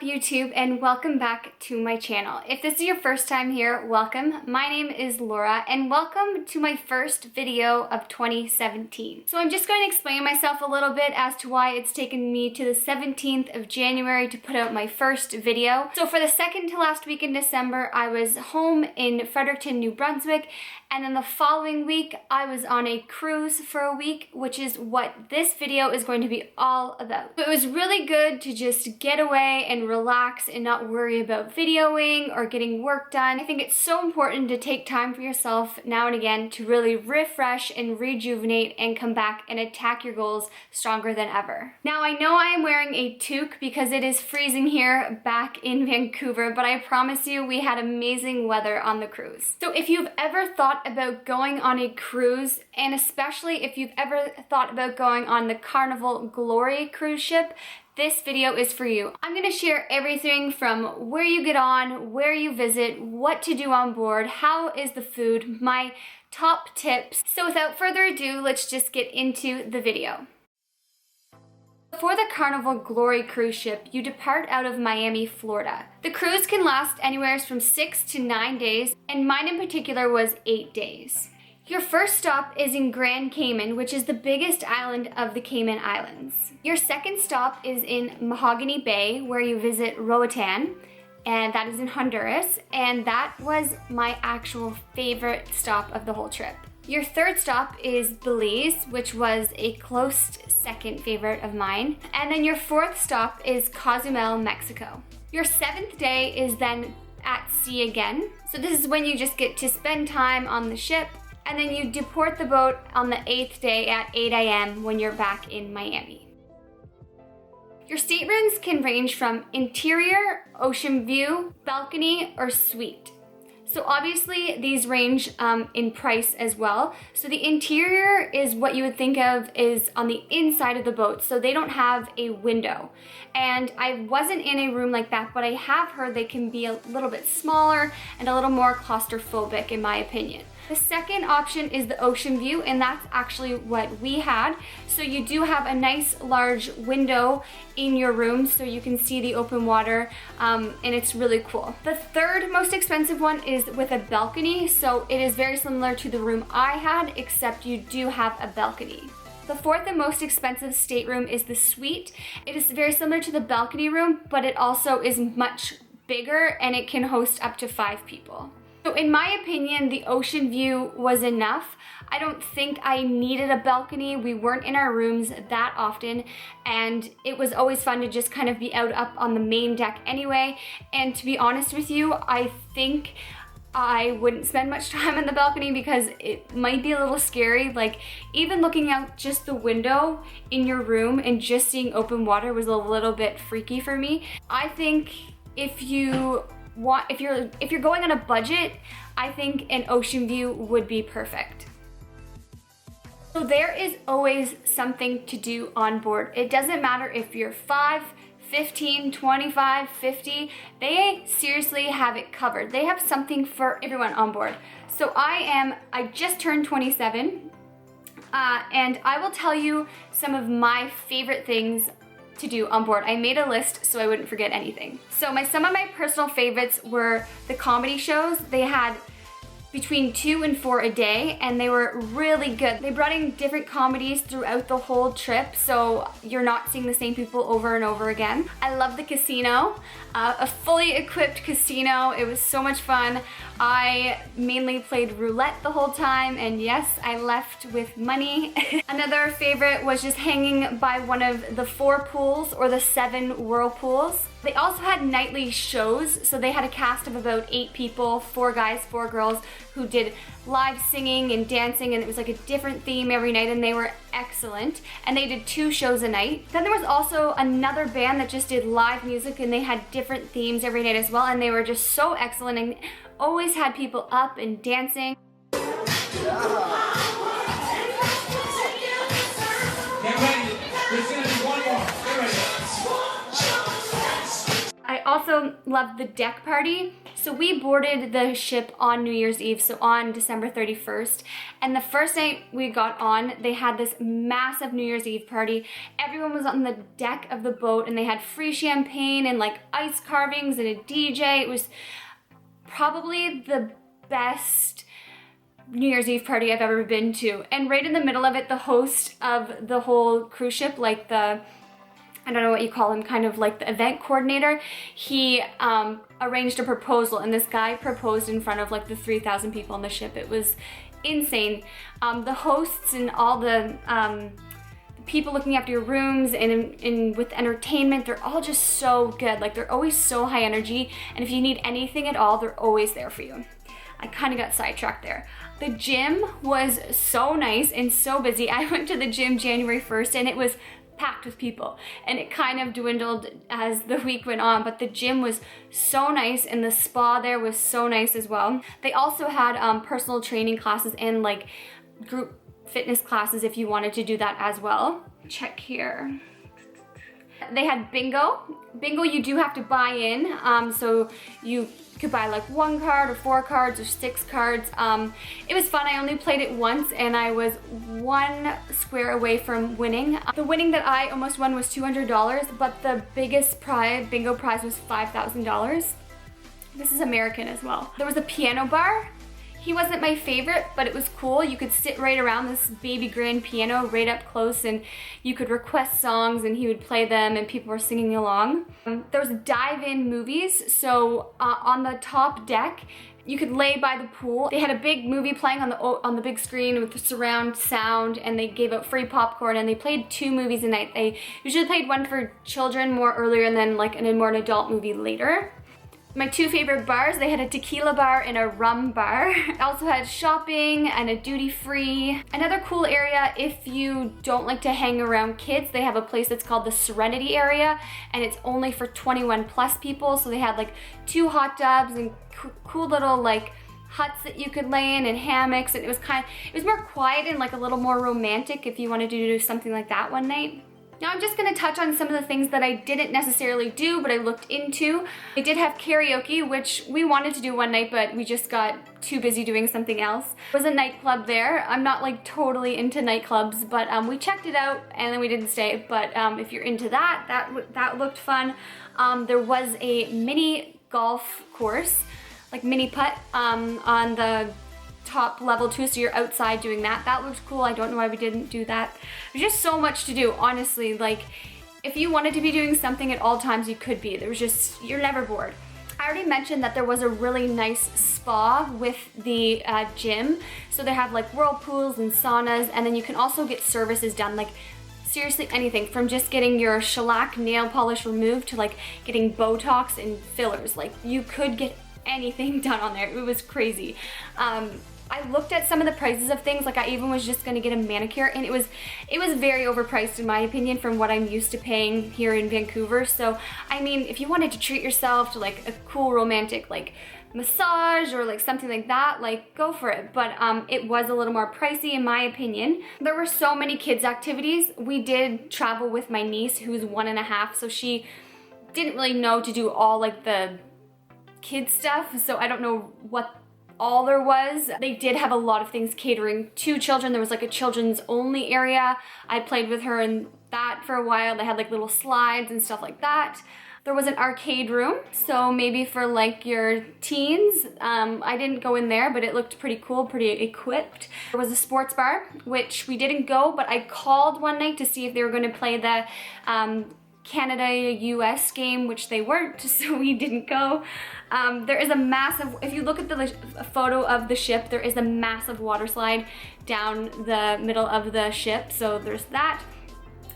up, YouTube, and welcome back to my channel. If this is your first time here, welcome. My name is Laura, and welcome to my first video of 2017. So I'm just going to explain myself a little bit as to why it's taken me to the 17th of January to put out my first video. So for the second to last week in December, I was home in Fredericton, New Brunswick, and then the following week, I was on a cruise for a week, which is what this video is going to be all about. So it was really good to just get away and relax and not worry about videoing or getting work done. I think it's so important to take time for yourself now and again to really refresh and rejuvenate and come back and attack your goals stronger than ever. Now, I know I am wearing a toque because it is freezing here back in Vancouver, but I promise you we had amazing weather on the cruise. So if you've ever thought about going on a cruise, and especially if you've ever thought about going on the Carnival Glory cruise ship, this video is for you. I'm going to share everything from where you get on, where you visit, what to do on board, how is the food, my top tips. So without further ado, let's just get into the video. For the Carnival Glory cruise ship, you depart out of Miami, Florida. The cruise can last anywhere from 6 to 9 days, and mine in particular was 8 days. Your first stop is in Grand Cayman, which is the biggest island of the Cayman Islands. Your second stop is in Mahogany Bay, where you visit Roatan, and that is in Honduras, and that was my actual favorite stop of the whole trip. Your third stop is Belize, which was a close second favorite of mine. And then your fourth stop is Cozumel, Mexico. Your seventh day is then at sea again. So this is when you just get to spend time on the ship, and then you deport the boat on the 8th day at 8 a.m. when you're back in Miami. Your staterooms can range from interior, ocean view, balcony, or suite. So obviously these range in price as well. So the interior is what you would think of is on the inside of the boat, so they don't have a window. And I wasn't in a room like that, but I have heard they can be a little bit smaller and a little more claustrophobic in my opinion. The second option is the ocean view, and that's actually what we had. So you do have a nice large window in your room so you can see the open water, and it's really cool. The third most expensive one is with a balcony, so it is very similar to the room I had, except you do have a balcony. The fourth and most expensive stateroom is the suite. It is very similar to the balcony room, but it also is much bigger and it can host up to 5 people. So in my opinion, the ocean view was enough. I don't think I needed a balcony. We weren't in our rooms that often, and it was always fun to just kind of be out up on the main deck anyway. And to be honest with you, I think I wouldn't spend much time on the balcony because it might be a little scary. Like, even looking out just the window in your room and just seeing open water was a little bit freaky for me. I think if you're going on a budget, I think an ocean view would be perfect. So there is always something to do on board. It doesn't matter if you're 5, 15, 25, 50, they seriously have it covered. They have something for everyone on board. So I just turned 27, and I will tell you some of my favorite things to do on board. I made a list so I wouldn't forget anything. So some of my personal favorites were the comedy shows. They had between 2 and 4 a day, and they were really good. They brought in different comedies throughout the whole trip, so you're not seeing the same people over and over again. I love the casino, a fully equipped casino. It was so much fun. I mainly played roulette the whole time, and yes, I left with money. Another favorite was just hanging by one of the 4 pools or the 7 whirlpools. They also had nightly shows, so they had a cast of about 8 people, 4 guys, 4 girls, who did live singing and dancing, and it was like a different theme every night, and they were excellent. And they did 2 shows a night. Then there was also another band that just did live music, and they had different themes every night as well, and they were just so excellent and always had people up and dancing. I also loved the deck party. So we boarded the ship on New Year's Eve, so on December 31st. And the first night we got on, they had this massive New Year's Eve party. Everyone was on the deck of the boat and they had free champagne and like ice carvings and a DJ. It was probably the best New Year's Eve party I've ever been to. And right in the middle of it, the host of the whole cruise ship, like the, I don't know what you call him, kind of like the event coordinator, he arranged a proposal, and this guy proposed in front of like the 3,000 people on the ship. It was insane. The hosts and all the people looking after your rooms and with entertainment, they're all just so good. Like, they're always so high energy, and if you need anything at all, they're always there for you. I kind of got sidetracked there. The gym was so nice and so busy. I went to the gym January 1st and it was packed with people, and it kind of dwindled as the week went on, but the gym was so nice and the spa there was so nice as well. They also had personal training classes and like group fitness classes if you wanted to do that as well. Check here. They had bingo. Bingo, you do have to buy in, so you could buy like 1 card or 4 cards or 6 cards. It was fun. I only played it once and I was 1 square away from winning. The winning that I almost won was $200, but the biggest prize, bingo prize, was $5,000. This is American as well. There was a piano bar. He wasn't my favorite, but it was cool. You could sit right around this baby grand piano right up close, and you could request songs and he would play them and people were singing along. There was dive-in movies, so on the top deck, you could lay by the pool. They had a big movie playing on the big screen with the surround sound, and they gave out free popcorn, and they played 2 movies a night. They usually played one for children more earlier and then like a more adult movie later. My 2 favorite bars, they had a tequila bar and a rum bar. It also had shopping and a duty-free. Another cool area, if you don't like to hang around kids, they have a place that's called the Serenity area, and it's only for 21 plus people. So they had like 2 hot tubs and cool little like huts that you could lay in and hammocks, and it was more quiet and like a little more romantic if you wanted to do something like that one night. Now I'm just gonna touch on some of the things that I didn't necessarily do, but I looked into. I did have karaoke, which we wanted to do one night, but we just got too busy doing something else. There was a nightclub there. I'm not like totally into nightclubs, but we checked it out and then we didn't stay. But if you're into that, that looked fun. There was a mini golf course, like mini putt, on the top level too, so you're outside doing that. That looked cool. I don't know why we didn't do that. There's just so much to do, honestly. Like, if you wanted to be doing something at all times, you could be. There was just, you're never bored. I already mentioned that there was a really nice spa with the gym. So they have like whirlpools and saunas, and then you can also get services done, like seriously anything from just getting your shellac nail polish removed to like getting Botox and fillers. Like, you could get anything done on there. It was crazy. I looked at some of the prices of things, like I even was just gonna get a manicure, and it was very overpriced in my opinion from what I'm used to paying here in Vancouver. So I mean, if you wanted to treat yourself to like a cool romantic like massage or like something like that, like go for it. But it was a little more pricey in my opinion. There were so many kids activities. We did travel with my niece who's 1.5, so she didn't really know to do all like the kid stuff, so I don't know what all there was. They did have a lot of things catering to children. There was like a children's only area. I played with her in that for a while. They had like little slides and stuff like that. There was an arcade room, so maybe for like your teens. I didn't go in there, but it looked pretty cool, pretty equipped. There was a sports bar, which we didn't go, but I called one night to see if they were going to play the Canada-US game, which they weren't, so we didn't go. There is a massive, if you look at the photo of the ship, there is a massive water slide down the middle of the ship, so there's that.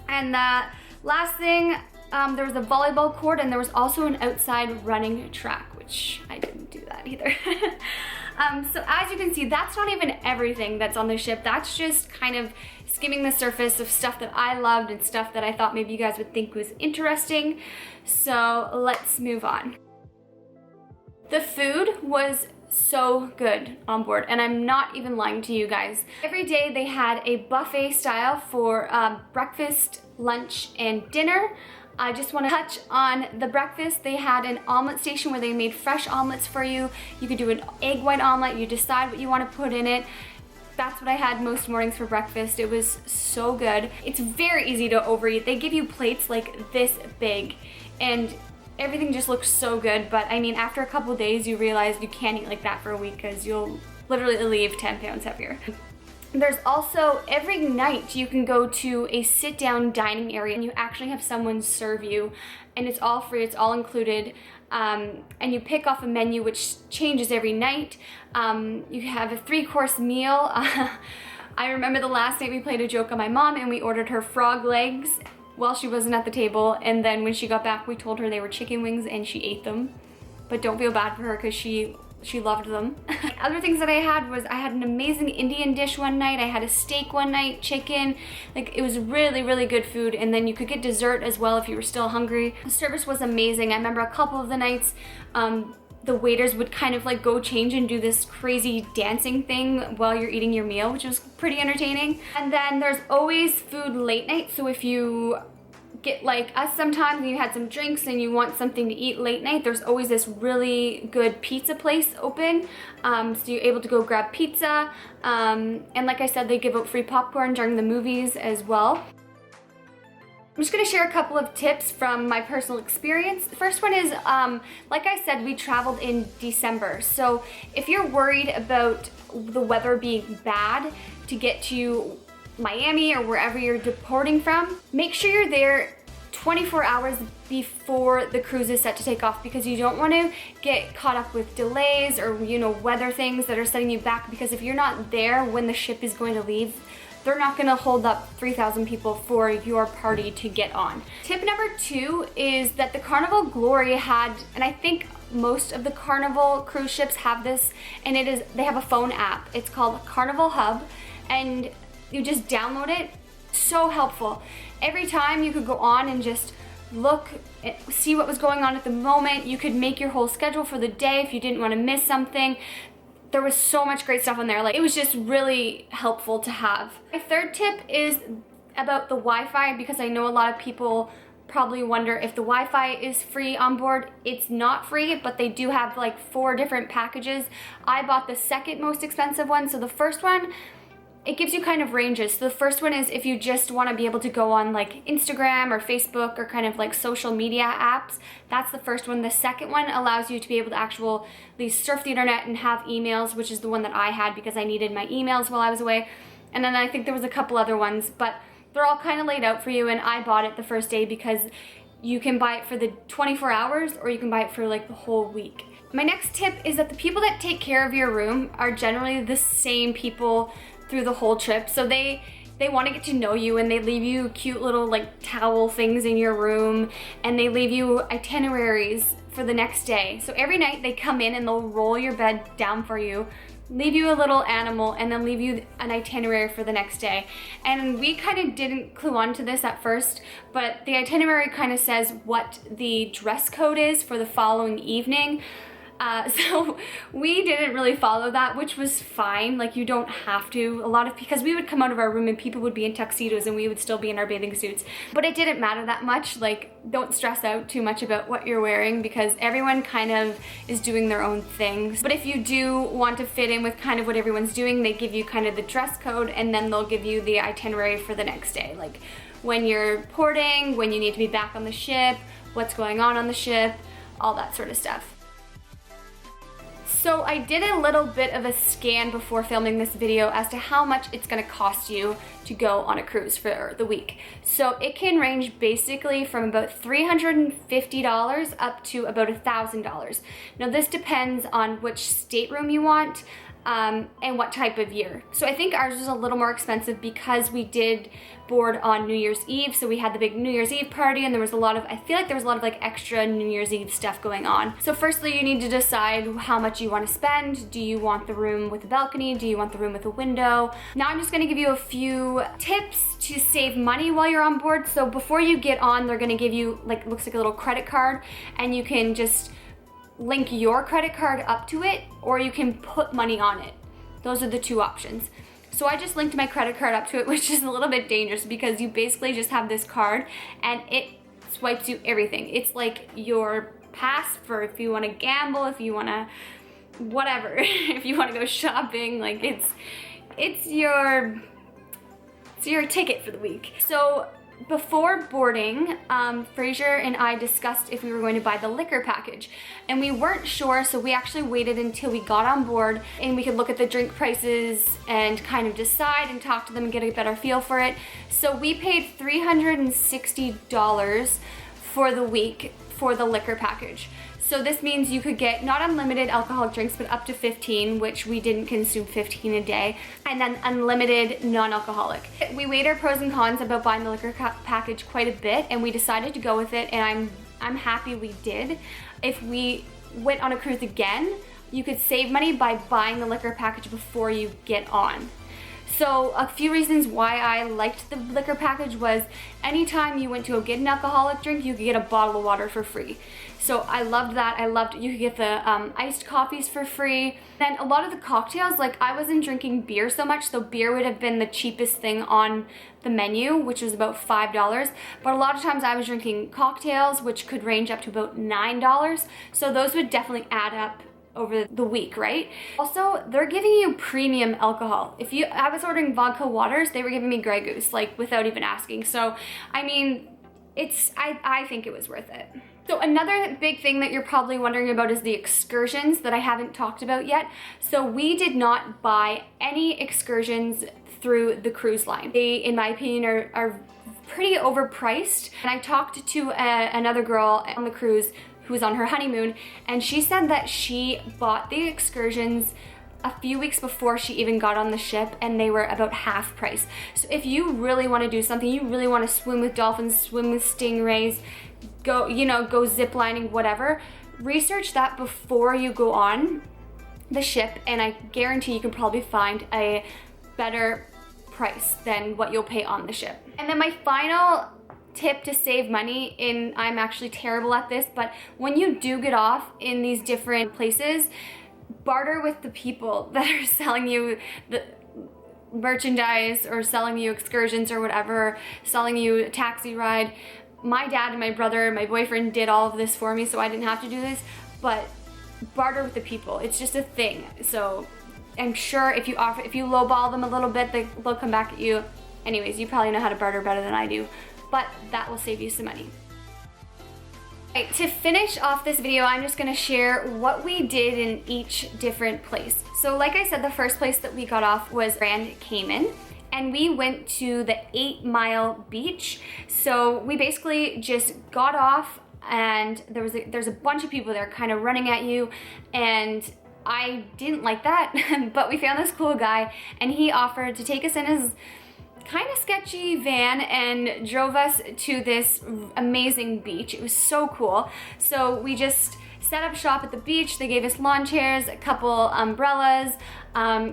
And the last thing, there was a volleyball court, and there was also an outside running track, which I didn't do that either. So as you can see, that's not even everything that's on the ship. That's just kind of skimming the surface of stuff that I loved and stuff that I thought maybe you guys would think was interesting. So let's move on. The food was so good on board, and I'm not even lying to you guys. Every day they had a buffet style for breakfast, lunch, and dinner. I just want to touch on the breakfast. They had an omelet station where they made fresh omelets for you. You could do an egg white omelet. You decide what you want to put in it. That's what I had most mornings for breakfast. It was so good. It's very easy to overeat. They give you plates like this big and everything just looks so good. But I mean, after a couple of days, you realize you can't eat like that for a week because you'll literally leave 10 pounds heavier. There's also, every night you can go to a sit-down dining area and you actually have someone serve you, and it's all free, it's all included, and you pick off a menu which changes every night. You have a 3-course meal. I remember the last night we played a joke on my mom and we ordered her frog legs while she wasn't at the table, and then when she got back we told her they were chicken wings and she ate them. But don't feel bad for her because she loved them. Other things that I had was, I had an amazing Indian dish one night, I had a steak one night, chicken, like it was really, really good food, and then you could get dessert as well if you were still hungry. The service was amazing. I remember a couple of the nights, the waiters would kind of like go change and do this crazy dancing thing while you're eating your meal, which was pretty entertaining. And then there's always food late night, so if you get like us sometimes and you had some drinks and you want something to eat late night, there's always this really good pizza place open, so you're able to go grab pizza, and like I said, they give out free popcorn during the movies as well. I'm just gonna share a couple of tips from my personal experience. The first one is, like I said, we traveled in December, so if you're worried about the weather being bad to get to Miami or wherever you're deporting from, make sure you're there 24 hours before the cruise is set to take off, because you don't want to get caught up with delays or, you know, weather things that are setting you back, because if you're not there when the ship is going to leave, they're not going to hold up 3,000 people for your party to get on. Tip number 2 is that the Carnival Glory had, and I think most of the Carnival cruise ships have this, and it is, they have a phone app. It's called Carnival Hub, and you just download it. So helpful. Every time you could go on and just look, see what was going on at the moment. You could make your whole schedule for the day if you didn't want to miss something. There was so much great stuff on there. Like, it was just really helpful to have. My third tip is about the Wi-Fi, because I know a lot of people probably wonder if the Wi-Fi is free on board. It's not free, but they do have like 4 different packages. I bought the second most expensive one. So the first one, it gives you kind of ranges. So the first one is if you just want to be able to go on like Instagram or Facebook or kind of like social media apps. That's the first one. The second one allows you to be able to actually surf the internet and have emails, which is the one that I had because I needed my emails while I was away. And then I think there was a couple other ones, but they're all kind of laid out for you, and I bought it the first day because you can buy it for the 24 hours or you can buy it for like the whole week. My next tip is that the people that take care of your room are generally the same people through the whole trip. So they want to get to know you, and they leave you cute little like towel things in your room, and they leave you itineraries for the next day. So every night they come in and they'll roll your bed down for you, leave you a little animal, and then leave you an itinerary for the next day. And we kind of didn't clue on to this at first, but the itinerary kind of says what the dress code is for the following evening. So we didn't really follow that, which was fine. Like, you don't have to. Because we would come out of our room and people would be in tuxedos and we would still be in our bathing suits. But it didn't matter that much. Like, don't stress out too much about what you're wearing, because everyone kind of is doing their own things. But if you do want to fit in with kind of what everyone's doing, they give you kind of the dress code, and then they'll give you the itinerary for the next day. Like when you're porting, when you need to be back on the ship, what's going on the ship, all that sort of stuff. So I did a little bit of a scan before filming this video as to how much it's gonna cost you to go on a cruise for the week. So it can range basically from about $350 up to about $1,000. Now this depends on which stateroom you want and what type of year. So I think ours was a little more expensive because we did board on New Year's Eve, so we had the big New Year's Eve party, and there was a lot of, I feel like there was a lot of like extra New Year's Eve stuff going on. So firstly, you need to decide how much you want to spend. Do you want the room with a balcony? Do you want the room with a window? Now I'm just gonna give you a few tips to save money while you're on board. So before you get on, they're gonna give you like, looks like a little credit card, and you can just link your credit card up to it, or you can put money on it. Those are the two options. So I just linked my credit card up to it, which is a little bit dangerous because you basically just have this card and it swipes you everything. It's like your pass for if you want to gamble, if you want to whatever, if you want to go shopping, like it's your ticket for the week. So before boarding, Fraser and I discussed if we were going to buy the liquor package, and we weren't sure, so we actually waited until we got on board and we could look at the drink prices and kind of decide and talk to them and get a better feel for it. So we paid $360 for the week for the liquor package. So this means you could get not unlimited alcoholic drinks, but up to 15, which we didn't consume 15 a day, and then unlimited non-alcoholic. We weighed our pros and cons about buying the liquor package quite a bit, and we decided to go with it, and I'm happy we did. If we went on a cruise again, you could save money by buying the liquor package before you get on. So a few reasons why I liked the liquor package was anytime you went to go get an alcoholic drink, you could get a bottle of water for free. So I loved that. I loved you could get the iced coffees for free. Then a lot of the cocktails, like I wasn't drinking beer so much, so beer would have been the cheapest thing on the menu, which was about $5. But a lot of times I was drinking cocktails, which could range up to about $9. So those would definitely add up over the week, right? Also, they're giving you premium alcohol. I was ordering vodka waters, they were giving me Grey Goose, like without even asking. So, I mean, I think it was worth it. So another big thing that you're probably wondering about is the excursions that I haven't talked about yet. So we did not buy any excursions through the cruise line. They, in my opinion, are pretty overpriced. And I talked to another girl on the cruise who was on her honeymoon, and she said that she bought the excursions a few weeks before she even got on the ship, and they were about half price. So if you really want to do something, you really want to swim with dolphins, swim with stingrays, go zip lining, whatever, research that before you go on the ship, and I guarantee you can probably find a better price than what you'll pay on the ship. And then my final tip to save money, I'm actually terrible at this, but when you do get off in these different places, barter with the people that are selling you the merchandise or selling you excursions or whatever, selling you a taxi ride. My dad and my brother and my boyfriend did all of this for me, so I didn't have to do this, but barter with the people. It's just a thing. So I'm sure if you lowball them a little bit, they'll come back at you. Anyways, you probably know how to barter better than I do, but that will save you some money. Right, to finish off this video, I'm just gonna share what we did in each different place. So like I said, the first place that we got off was Grand Cayman, and we went to the 8 Mile beach. So we basically just got off, and there's a bunch of people there kind of running at you, and I didn't like that, but we found this cool guy, and he offered to take us in his kind of sketchy van and drove us to this amazing beach. It was so cool. So we just set up shop at the beach. They gave us lawn chairs, a couple umbrellas.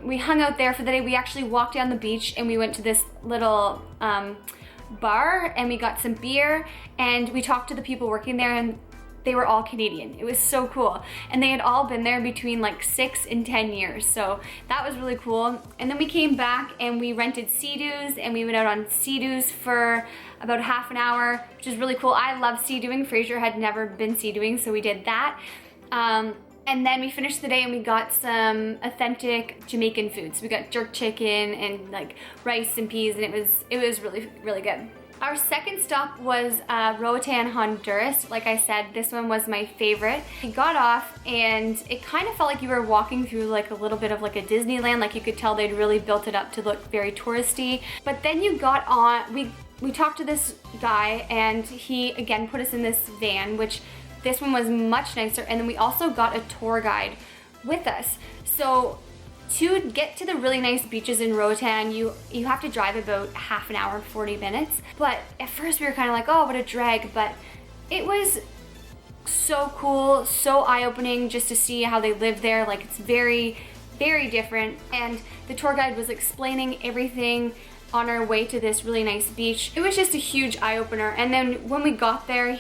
We hung out there for the day. We actually walked down the beach and we went to this little bar and we got some beer, and we talked to the people working there, and they were all Canadian. It was so cool. And they had all been there between like 6 and 10 years. So that was really cool. And then we came back and we rented Sea-Doos, and we went out on Sea-Doos for about half an hour, which is really cool. I love sea-dooing. Fraser had never been sea-dooing, so we did that. And then we finished the day and we got some authentic Jamaican food. So we got jerk chicken and like rice and peas, and it was really, really good. Our second stop was Roatan, Honduras. Like I said, this one was my favorite. We got off and it kind of felt like you were walking through like a little bit of like a Disneyland. Like you could tell they'd really built it up to look very touristy. But then you got on, we talked to this guy, and he again put us in this van, which this one was much nicer. And then we also got a tour guide with us. So to get to the really nice beaches in Roatan, you have to drive about half an hour, 40 minutes. But at first we were kind of like, oh, what a drag. But it was so cool, so eye-opening just to see how they live there. Like it's very, very different. And the tour guide was explaining everything on our way to this really nice beach. It was just a huge eye-opener. And then when we got there,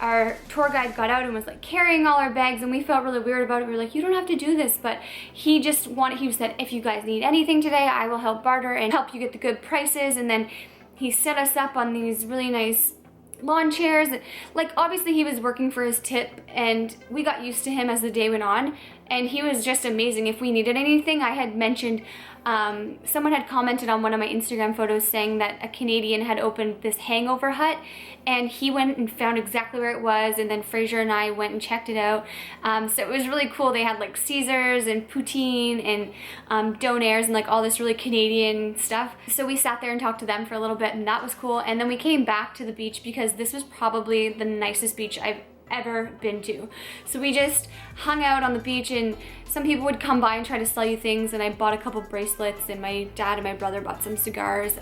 our tour guide got out and was like carrying all our bags, and we felt really weird about it. We were like, you don't have to do this, but he said, if you guys need anything today, I will help barter and help you get the good prices. And then he set us up on these really nice lawn chairs. Like, obviously he was working for his tip, and we got used to him as the day went on, and he was just amazing. If we needed anything, I had mentioned, someone had commented on one of my Instagram photos saying that a Canadian had opened this hangover hut, and he went and found exactly where it was, and then Fraser and I went and checked it out. So it was really cool. They had like Caesars and poutine and donairs and like all this really Canadian stuff. So we sat there and talked to them for a little bit, and that was cool. And then we came back to the beach because this was probably the nicest beach I've ever been to. So we just hung out on the beach, and some people would come by and try to sell you things, and I bought a couple bracelets, and my dad and my brother bought some cigars.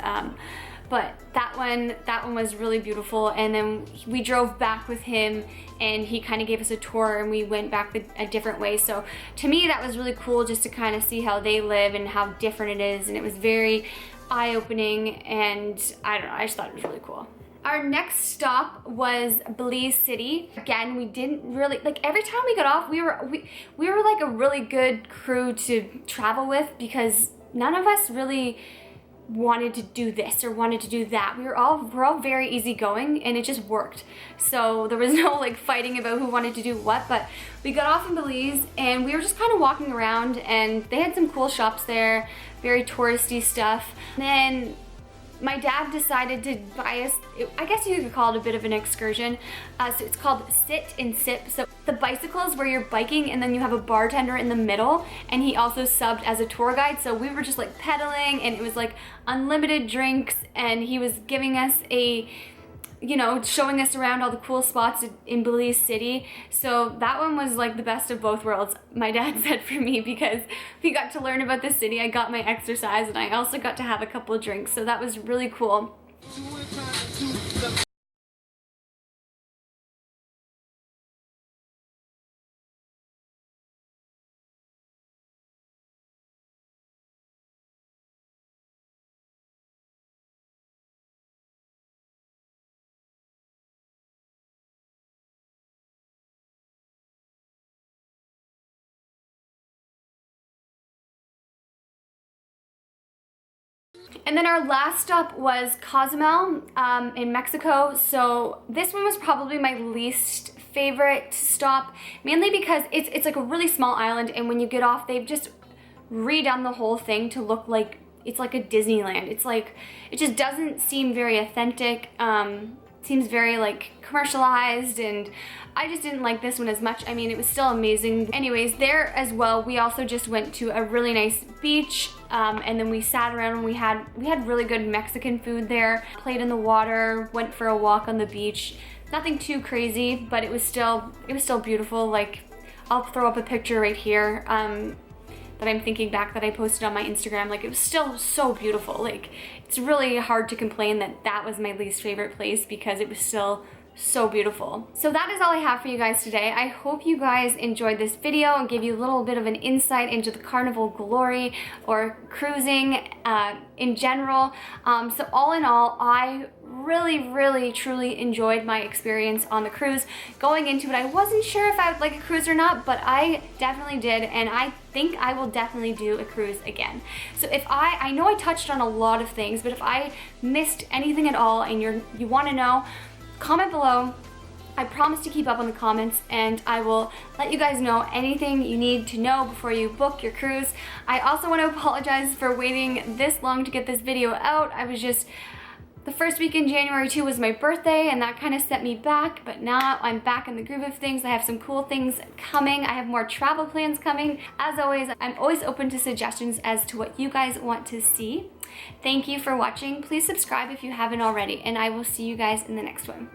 But that one was really beautiful. And then we drove back with him, and he kind of gave us a tour, and we went back a different way. So to me, that was really cool, just to kind of see how they live and how different it is. And it was very eye-opening, and I don't know, I just thought it was really cool. Our next stop was Belize City. Again, we didn't really, like, every time we got off, we were like a really good crew to travel with, because none of us really wanted to do this or wanted to do that. We're all very easygoing, and it just worked. So there was no like fighting about who wanted to do what. But we got off in Belize, and we were just kind of walking around, and they had some cool shops there, very touristy stuff. And then my dad decided to buy us, I guess you could call it a bit of an excursion. So it's called Sit and Sip. So the bicycle is where you're biking, and then you have a bartender in the middle, and he also subbed as a tour guide. So we were just like pedaling, and it was like unlimited drinks, and he was giving us showing us around all the cool spots in Belize City. So that one was like the best of both worlds, my dad said, for me, because we got to learn about the city, I got my exercise, and I also got to have a couple of drinks. So that was really cool. And then our last stop was Cozumel in Mexico. So this one was probably my least favorite stop, mainly because it's like a really small island, and when you get off, they've just redone the whole thing to look like it's like a Disneyland. It's like, it just doesn't seem very authentic. Seems very like commercialized, and I just didn't like this one as much. I mean, it was still amazing. Anyways, there as well, we also just went to a really nice beach, and then we sat around, and we had really good Mexican food there, played in the water, went for a walk on the beach. Nothing too crazy, but it was still beautiful. Like, I'll throw up a picture right here that I'm thinking back that I posted on my Instagram. Like, it was still so beautiful. Like, it's really hard to complain that that was my least favorite place, because it was still so beautiful. So that is all I have for you guys today. I hope you guys enjoyed this video and gave you a little bit of an insight into the Carnival Glory or cruising in general. So all in all, I really truly enjoyed my experience on the cruise. Going into it, I wasn't sure if I would like a cruise or not, but I definitely did, and I think I will definitely do a cruise again. So if I know I touched on a lot of things, but if I missed anything at all and you want to know, comment below. I promise to keep up on the comments, and I will let you guys know anything you need to know before you book your cruise. I also want to apologize for waiting this long to get this video out. The first week in January too was my birthday, and that kind of set me back, but now I'm back in the groove of things. I have some cool things coming. I have more travel plans coming. As always, I'm always open to suggestions as to what you guys want to see. Thank you for watching. Please subscribe if you haven't already, and I will see you guys in the next one.